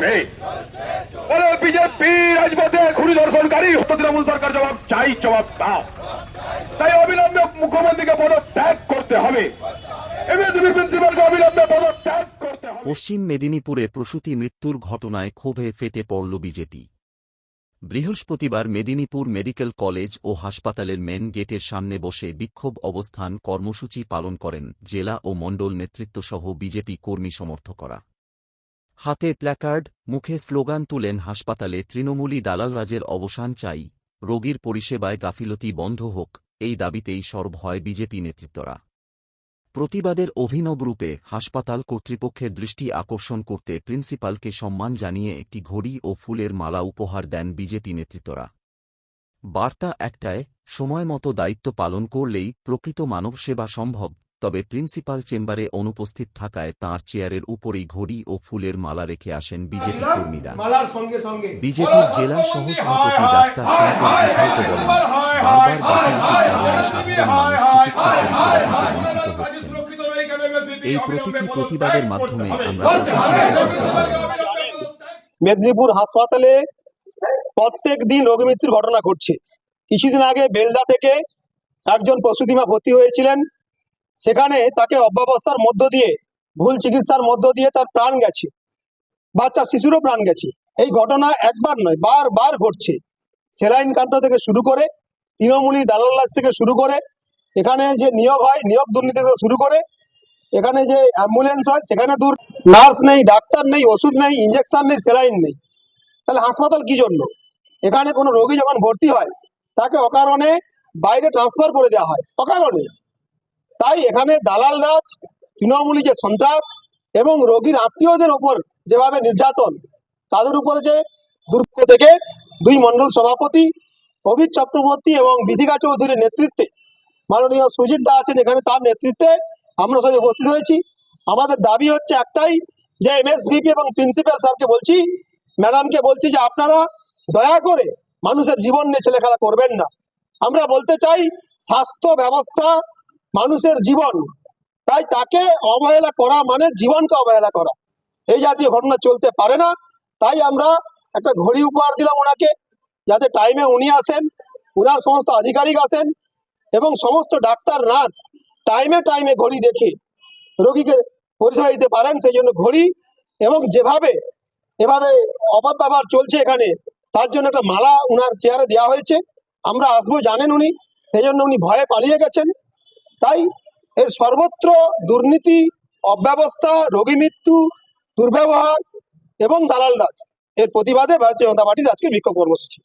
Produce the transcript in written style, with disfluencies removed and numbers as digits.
চলবে। বলে বিজেপি রাজপথে খুনি ধর্ষণকারী তৃণমূল সরকার জবাব চাই, জবাব দাও। তাই অবিলম্বে মুখ্যমন্ত্রীকে পদত্যাগ করতে হবে। এমএসবি প্রিন্সিপালকে অবিলম্বে পদত্যাগ করতে হবে। পশ্চিম মেদিনীপুরে প্রসূতি মৃত্যুর ঘটনায় ক্ষোভে ফেটে পড়ল বিজেপি। বৃহস্পতিবার মেদিনীপুর মেডিকেল কলেজ ও হাসপাতালের মেন গেটের সামনে বসে বিক্ষোভ অবস্থান কর্মসূচি পালন করেন জেলা ও মণ্ডল নেতৃত্বসহ বিজেপি কর্মী সমর্থকরা। হাতে প্ল্যাকার্ড, মুখে স্লোগান তুলেন হাসপাতালে তৃণমূলী দালালরাজের অবসান চাই, রোগীর পরিষেবায় গাফিলতি বন্ধ হোক, এই দাবিতেই সরব হয় বিজেপি নেতৃত্বরা। প্রতিবাদের অভিনব রূপে হাসপাতাল কর্তৃপক্ষের দৃষ্টি আকর্ষণ করতে প্রিন্সিপালকে সম্মান জানিয়ে একটি ঘড়ি ও ফুলের মালা উপহার দেন বিজেপি নেতৃত্বরা। বার্তা একটাই, সময়মতো দায়িত্ব পালন করলেই প্রকৃত মানবসেবা সম্ভব। তবে প্রিন্সিপাল চেম্বারে অনুপস্থিত থাকায় তাঁর চেয়ারের উপরেই ঘড়ি ও ফুলের মালা রেখে আসেন বিজেপি কর্মীরা। বিজেপির জেলা সহসভাপতি ডাক্তার শঙ্কর বিশালকে বলেন, বারবার গাফিলতির কারণে সাধারণ মানুষ চিকিৎসা পরিষেবা থেকে বঞ্চিত হচ্ছেন। এই প্রতীকী প্রতিবাদের মাধ্যমে আমরা প্রশাসনকে সতর্ক করব। মেদিনীপুর হাসপাতালে প্রত্যেক দিন রোগী মৃত্যুর ঘটনা ঘটছে। কিছুদিন আগে বেলদা থেকে একজন প্রসূতিমা ভর্তি হয়েছিলেন, সেখানে তাকে অব্যবস্থার মধ্য দিয়ে, ভুল চিকিৎসার মধ্য দিয়ে তার প্রাণ গেছে, বাচ্চা শিশুরও প্রাণ গেছে। এই ঘটনা একবার নয়, বারবার ঘটছে। সেলাইন কাণ্ড থেকে শুরু করে, তৃণমূলী দালালরাজ থেকে শুরু করে, এখানে যে নিয়োগ হয় নিয়োগ দুর্নীতি থেকে শুরু করে, এখানে যে অ্যাম্বুলেন্স হয় সেখানে দূর, নার্স নেই, ডাক্তার নেই, ওষুধ নেই, ইঞ্জেকশন নেই, সেলাইন নেই। তাহলে হাসপাতাল কি জন্য? এখানে কোনো রোগী যখন ভর্তি হয় তাকে অকারণে বাইরে ট্রান্সফার করে দেওয়া হয়, অকারণে। তাই এখানে দালাল রাজ, তৃণমূলী যে সন্ত্রাস এবং রোগীর আত্মীয়দের উপর যেভাবে নির্যাতন, তাদের উপরে যে দুর্গ থেকে দুই মণ্ডল সভাপতি অভিত চক্রবর্তী এবং বিধিকা চৌধুরীর নেতৃত্বে, মাননীয় সুজিত দা আছেন এখানে, তার নেতৃত্বে আমরা সবাই উপস্থিত হয়েছি। আমাদের দাবি হচ্ছে একটাই, যে এমএসভিপি এবং প্রিন্সিপাল স্যারকে বলছি, ম্যাডামকে বলছি যে আপনারা দয়া করে মানুষের জীবন নিয়ে ছেলেখেলা করবেন না। আমরা বলতে চাই, স্বাস্থ্য ব্যবস্থা মানুষের জীবন, তাই তাকে অবহেলা করা মানে জীবনকে অবহেলা করা। এই জাতীয় ঘটনা চলতে পারে না। তাই আমরা একটা ঘড়ি উপহার দিলাম ওনাকে, যাতে টাইমে উনি আসেন, ওনার সমস্ত আধিকারিক আসেন এবং সমস্ত ডাক্তার নার্স টাইমে টাইমে ঘড়ি দেখে রোগীকে পরিষেবা দিতে পারেন। সেই জন্য ঘড়ি এবং এভাবে অপব্যবহার চলছে এখানে, তার জন্য একটা মালা উনার চেয়ারে দেওয়া হয়েছে। আমরা আসবো জানেন উনি, সেই জন্য উনি ভয়ে পালিয়ে গেছেন। তাই এর সর্বত্র দুর্নীতি, অব্যবস্থা, রোগী মৃত্যু, দুর্ব্যবহার এবং দালাল রাজ, এর প্রতিবাদে ভারতীয় জনতা পার্টির আজকে বিক্ষোভ কর্মসূচি।